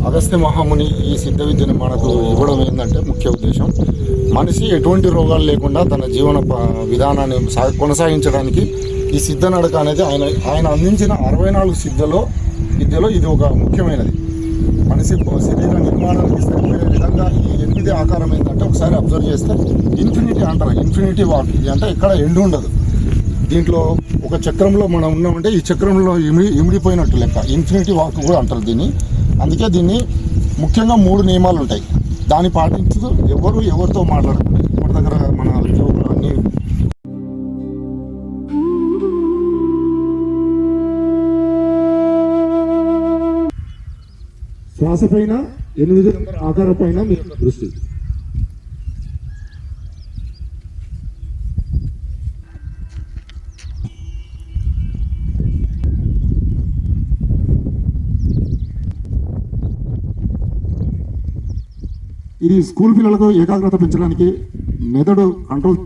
అగస్త్య మహాముని ఈ సిద్ధ విద్యను మనకు ఇవ్వడం ఏంటంటే ముఖ్య ఉద్దేశం మనిషి ఎటువంటి రోగాలు లేకుండా తన జీవన విధానాన్ని కొనసాగించడానికి ఈ సిద్ధ నడక అనేది ఆయన అందించిన 64 విద్యలో ఇది ఒక ముఖ్యమైనది. మనిషి శరీర నిర్మాణానికి సరిపోయే విధంగా ఈ 8 ఆకారం ఏంటంటే ఒకసారి అబ్జర్వ్ చేస్తే ఇన్ఫినిటీ అంటారు. ఇన్ఫినిటీ వాక్ ఇది అంటే ఎక్కడ ఎండు ఉండదు. దీంట్లో ఒక చక్రంలో మనం ఉన్నామంటే ఈ చక్రంలో ఇమిడిపోయినట్టు లెక్క. ఇన్ఫినిటీ వాక్ కూడా అంటారు దీన్ని. అందుకే దీన్ని ముఖ్యంగా 3 నియమాలు ఉంటాయి. దాన్ని పాటించదు ఎవరితో మాట్లాడకూడదు. మన దగ్గర మన జోకులు అన్నీ శ్వాస పైన 8 ఆకారం పైన మీ దృష్టి. ఇది స్కూల్ పిల్లలకు ఏకాగ్రత పెంచడానికి మెదడు కంట్రోల్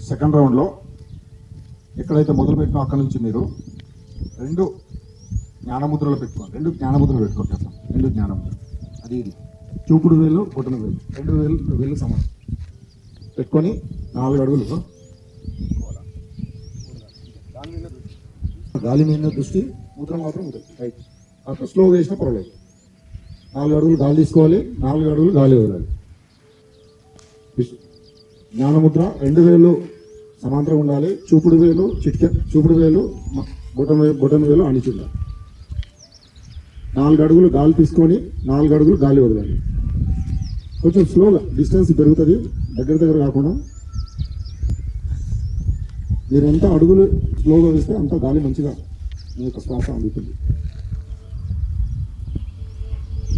సెకండ్ రౌండ్లో ఎక్కడైతే మొదలు పెట్టినా అక్కడి నుంచి మీరు 2 జ్ఞానముద్రలు పెట్టుకోండి. 2 జ్ఞానముద్రలు పెట్టుకోండి. 2 జ్ఞానముద్రలు. అది చూపుడు వేలు బొటన వేలు 2 వేలు సమానం పెట్టుకొని 4 అడుగులు గాలి మీద దృష్టి. ముద్ర మాత్రం రైట్. అట్లా స్లోగా వేసినా పర్వాలేదు. 4 అడుగులు గాలి తీసుకోవాలి, 4 అడుగులు గాలి వదలాలి. జ్ఞానముద్ర 2 వేలు సమాంతరం ఉండాలి. చూపుడు వేలు బొటన వేలు అణిచి ఉండాలి. 4 అడుగులు గాలి తీసుకొని 4 అడుగులు గాలి వదలాలి. కొంచెం స్లోగా డిస్టెన్స్ పెరుగుతుంది, దగ్గర కాకుండా. మీరు ఎంత అడుగులు స్లోగా వేస్తే అంత గాలి మంచిగా మీ యొక్క శ్వాస అందుతుంది.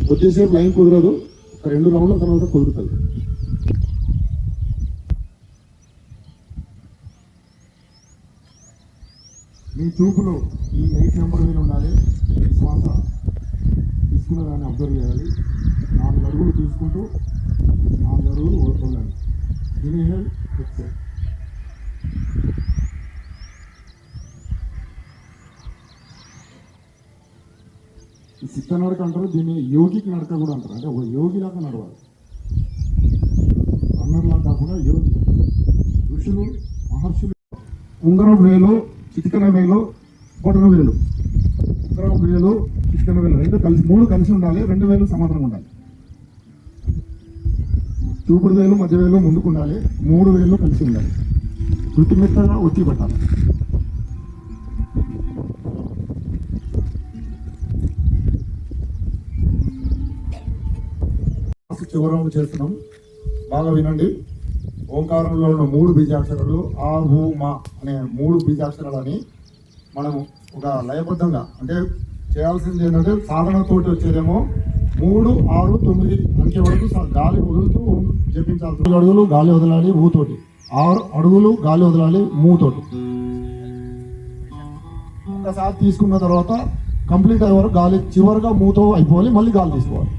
కొద్దిసేపు లైన్ కుదరదు, ఒక 2 రౌండ్ల తర్వాత కుదురుతుంది. మీ చూపులో ఈ 8 నెంబర్ మీద ఉండాలి. శ్వాస తీసుకున్న దాన్ని అబ్జర్వ్ చేయాలి. 4 అడుగులు తీసుకుంటూ 4 అడుగులు వదలాలి. Inhale, exhale. ఈ సిద్ధ నడక అంటారు. దీన్ని యోగికి నడక కూడా అంటారు. అంటే ఒక యోగిలాగా నడవాలి. రన్నర్లా కాకుండా యోగి. ఋషులు మహర్షులు ఉంగరం వేలు, చిటికన వేలు, బొటన వేలు. ఉంగరం వేలు, చిటికన వేలు 2 కలిసి 3 కలిసి ఉండాలి. 2 వేలు సమాంతరం ఉండాలి. చూపుడు వేలు మధ్య వేలు ముందుకు ఉండాలి. 3 వేలు కలిసి ఉండాలి. శృతి మెత్తగా ఒత్తి పట్టాలి. చివరంలో చేస్తున్నాం. బాగా వినండి. ఓంకారంలో ఉన్న 3 బీజాక్షరాలు ఆ ఊ మా అనే 3 బీజాక్షరాలని మనం ఒక లయబద్ధంగా అంటే చేయాల్సింది ఏంటంటే సాధనతోటి వచ్చేదేమో 3, 6, 9 అంకె వరకు గాలి వదులుతూ జపించాల్సి. 3 అడుగులు గాలి వదలాలి ఊతోటి, 6 అడుగులు గాలి వదలాలి మూతోటి. ఒకసారి తీసుకున్న తర్వాత కంప్లీట్ అయ్యే వరకు గాలి చివరిగా మూతో అయిపోవాలి. మళ్ళీ గాలి తీసుకోవాలి.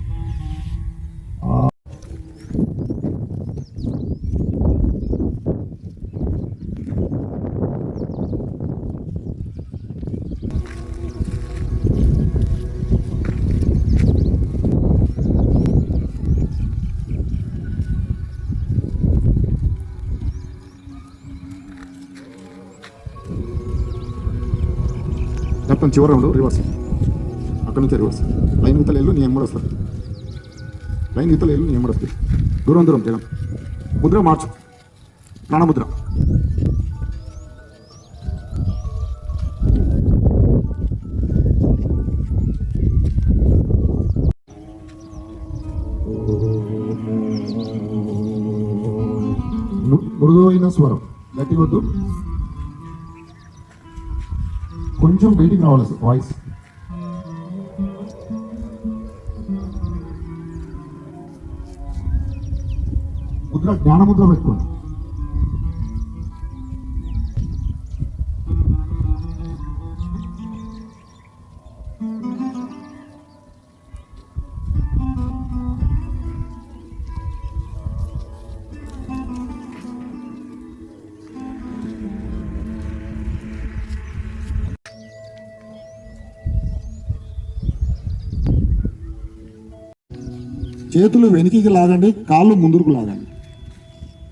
మొత్తం చివరి రౌండ్ రివర్స్. అక్కడి నుంచి రివర్స్. లైన్ ఇతలేళ్ళు నీ ఎమ్మడి వస్తారు. లైన్ ఇతలేళ్ళు నీ ఎమ్మడి వస్తుంది. దూరం జగన్. ముద్ర మార్చు. ప్రాణముద్ర. మృదువైన స్వరం గట్టి వద్దు, కొంచెం బయటికి రావాలి వాయిస్. ముద్ర జ్ఞానముద్ర పెట్టుకోండి. చేతులు వెనుకకి లాగండి, కాళ్ళు ముందుకు లాగండి.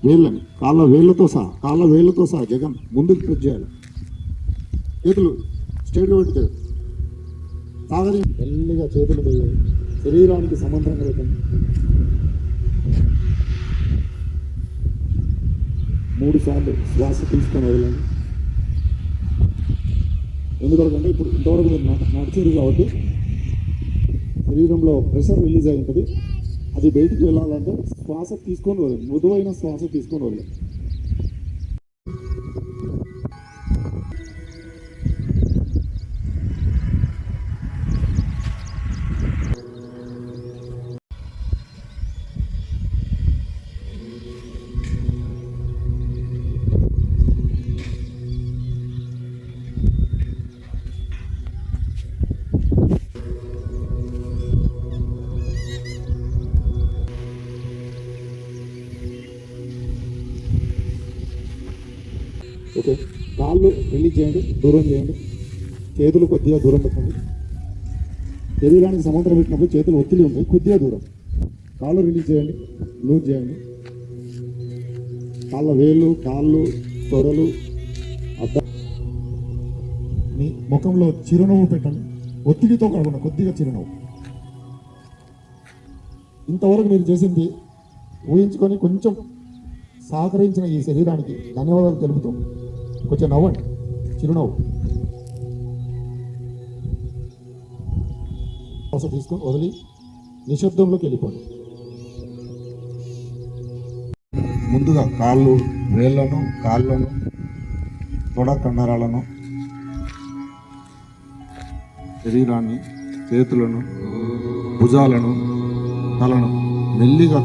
వేళ్ళని వేళ్ళతో సహా జగన్ ముందుకు ప్రెస్ చేయాలి. చేతులు స్ట్రైట్గా పెట్టి సాగరి మెల్లిగా చేతులు శరీరానికి సమాంతరంగా పెట్టండి. 3 సార్లు శ్వాస తీసుకొని వదలండి. ఎందుకంటే ఇప్పుడు ఇంతవరకు మీరు నడిచేది కాబట్టి శరీరంలో ప్రెషర్ రిలీజ్ అయి ఉంటుంది. అది బయటికి వెళ్ళాలంటే శ్వాస తీసుకొని వదలండి, మృదువైన శ్వాస తీసుకొని వదలండి. ఓకే, కాళ్ళు రిలీజ్ చేయండి, దూరం చేయండి. చేతులు కొద్దిగా దూరం పెట్టండి. శరీరానికి సమాంతరం పెట్టినప్పుడు చేతులు ఒత్తిడి ఉంటాయి, కొద్దిగా దూరం. కాళ్ళు రిలీజ్ చేయండి, లూజ్ చేయండి. కాళ్ళ వేళ్ళు, కాళ్ళు, తొడలు, అద్ద. మీ ముఖంలో చిరునవ్వు పెట్టండి, ఒత్తిడితో కాకుండా కొద్దిగా చిరునవ్వు. ఇంతవరకు మీరు చేసింది ఊహించుకొని కొంచెం సహకరించిన ఈ శరీరానికి ధన్యవాదాలు తెలుపుతూ కొంచెం నవ్వండి, చిరునవ్వు. శ్వాస తీసుకొని వదిలి నిశ్శబ్దంలోకి వెళ్ళిపోండి. ముందుగా వేళ్ళను, కాళ్ళను, తొడ కండరాలను, శరీరాన్ని, చేతులను, భుజాలను, తలను మెల్లిగా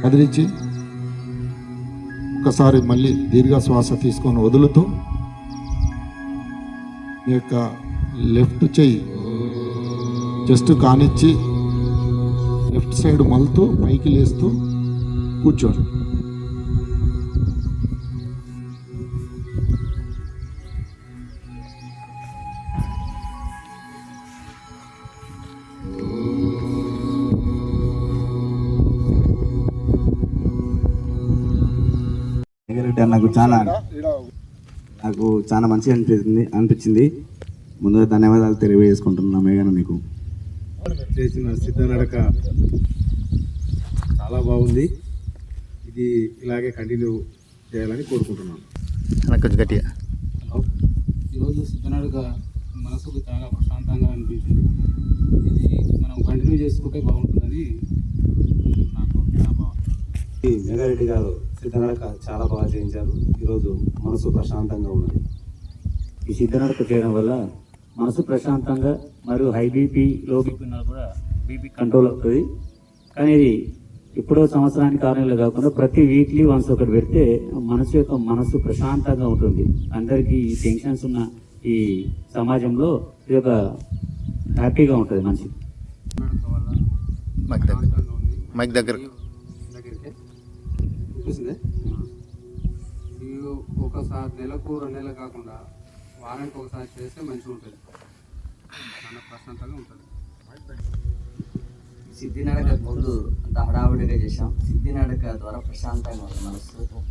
కదిలించి ఒకసారి మళ్ళీ దీర్ఘ శ్వాస తీసుకొని వదులుతూ మీ యొక్క లెఫ్ట్ చెయ్యి జస్ట్ కానిచ్చి లెఫ్ట్ సైడ్ మలుతూ పైకి లేస్తూ కూర్చోండి. నాకు చాలా మంచిగా అనిపించింది. ముందుగా ధన్యవాదాలు తెలియజేసుకుంటున్నా మేఘన. మీకు చేసిన సిద్ధనడక చాలా బాగుంది. ఇది ఇలాగే కంటిన్యూ చేయాలని కోరుకుంటున్నాను. గట్టిగా ఈరోజు సిద్ధనడక మనసుకు చాలా ప్రశాంతంగా అనిపించింది. ఇది మనం కంటిన్యూ చేసుకుంటే బాగుంటుందని నాకు భావన. మేఘారెడ్డి గారు సిద్ధనడక చాలా బాగా చేయించారు. ఈరోజు మనసు ప్రశాంతంగా ఉన్నది. ఈ సిద్ధనడక చేయడం వల్ల మనసు ప్రశాంతంగా మరియు హై బీపీ, లో బీపీ కూడా బీపీ కంట్రోల్ అవుతుంది. కానీ ఇది ఎప్పుడో సంవత్సరానికి 6 నెలలు కాకుండా ప్రతి వీక్లీ వన్స్ ఒకటి పెడితే మనసు ప్రశాంతంగా ఉంటుంది. అందరికీ టెన్షన్స్ ఉన్న ఈ సమాజంలో ఇది ఒక హ్యాపీగా ఉంటుంది మనిషి. మైక్ దగ్గర ఒకసారి నెలకు 2 నెలలు కాకుండా వారానికి ఒకసారి చేస్తే మంచిగా ఉంటుంది, చాలా ప్రశాంతంగా ఉంటుంది. సిద్ధినడక ముందు అంత హడావుడిగా చేసాం. సిద్ధినడక ద్వారా ప్రశాంతంగా ఉంది మనసు.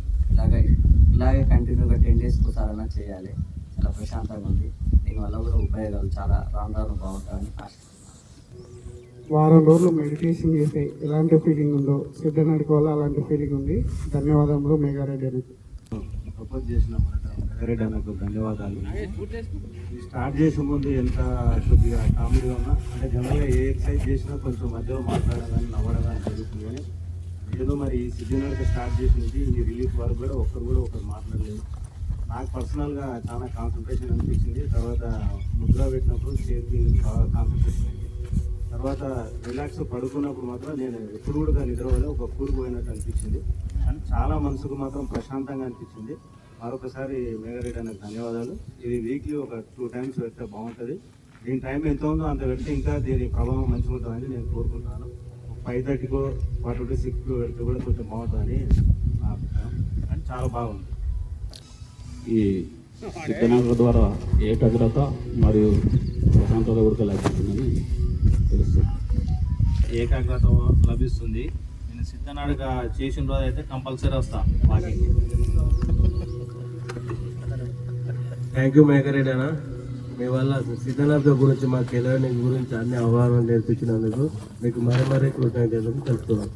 ఇలాగే కంటిన్యూగా 10 days ఒకసారైనా చేయాలి. చాలా ప్రశాంతంగా ఉంది. దీనివల్ల కూడా ఉపయోగాలు చాలా రాను బాగుంటాయని ఆశిస్తున్నాను. వారం రోజులు మెడిటేషన్ చేస్తే ఎలాంటి ఫీలింగ్ ఉందో సిద్ధనడక వల్ల అలాంటి ఫీలింగ్ ఉంది. ధన్యవాదములు మేఘారెడ్డి గారికి. ప్రపోజ్ చేసిన మేఘారెడ్డి అన్నకు ధన్యవాదాలు. స్టార్ట్ చేసే ముందు ఎంత కొద్దిగా కామెడీగా ఉన్నా, అంటే జనరల్గా ఏ ఎక్సర్సైజ్ చేసినా కొంచెం మధ్యలో మాట్లాడగానే నవ్వడగానే జరుగుతుంది. కానీ ఏదో మరి ఈ సిద్ధినడక స్టార్ట్ చేసింది ఈ రిలీఫ్ వరకు కూడా ఒకరు మాట్లాడలేదు. నాకు పర్సనల్గా చాలా కాన్సన్ట్రేషన్ అనిపించింది. తర్వాత ముద్ర పెట్టినప్పుడు చేతి బాగా కాన్సన్ట్రేషన్ అయింది. తర్వాత రిలాక్స్ పడుకున్నప్పుడు మాత్రం నేను ఎప్పుడు కూడా నిద్రపోలే, ఒక కూలిపోయినట్టు అనిపించింది. కానీ చాలా మనసుకు మాత్రం ప్రశాంతంగా అనిపించింది. మరొకసారి మేఘారెడ్డి అన్నకు ధన్యవాదాలు. ఇది వీక్లీ ఒక 2 times పెడితే బాగుంటుంది. దీని టైం ఎంత ఉందో అంత పెడితే ఇంకా దీని ప్రభావం మంచిగా ఉంటుందని నేను కోరుకుంటున్నాను. 5:30కో 6 పెడితే కూడా కొంచెం బాగుంటుందని నా అభిప్రాయం. కానీ చాలా బాగుంది. ఈ సిద్ధనడక ద్వారా ఏకాగ్రత మరియు ప్రశాంతత కూడా లభిస్తుందని తెలుస్తుంది. ఏకాగ్రత లభిస్తుంది. నేను సిద్ధనడక చేసిన రోజు అయితే కంపల్సరీ వస్తా వాకింగ్. థ్యాంక్ యూ మేకరెడ్డి అన్న. మీ వల్ల సిద్ధనడక గురించి మాకు ఎలాంటి గురించి అన్ని అవగాహన నేర్పించినందుకు మీకు మరీ కృతజ్ఞతలు తెలుపుతున్నాను.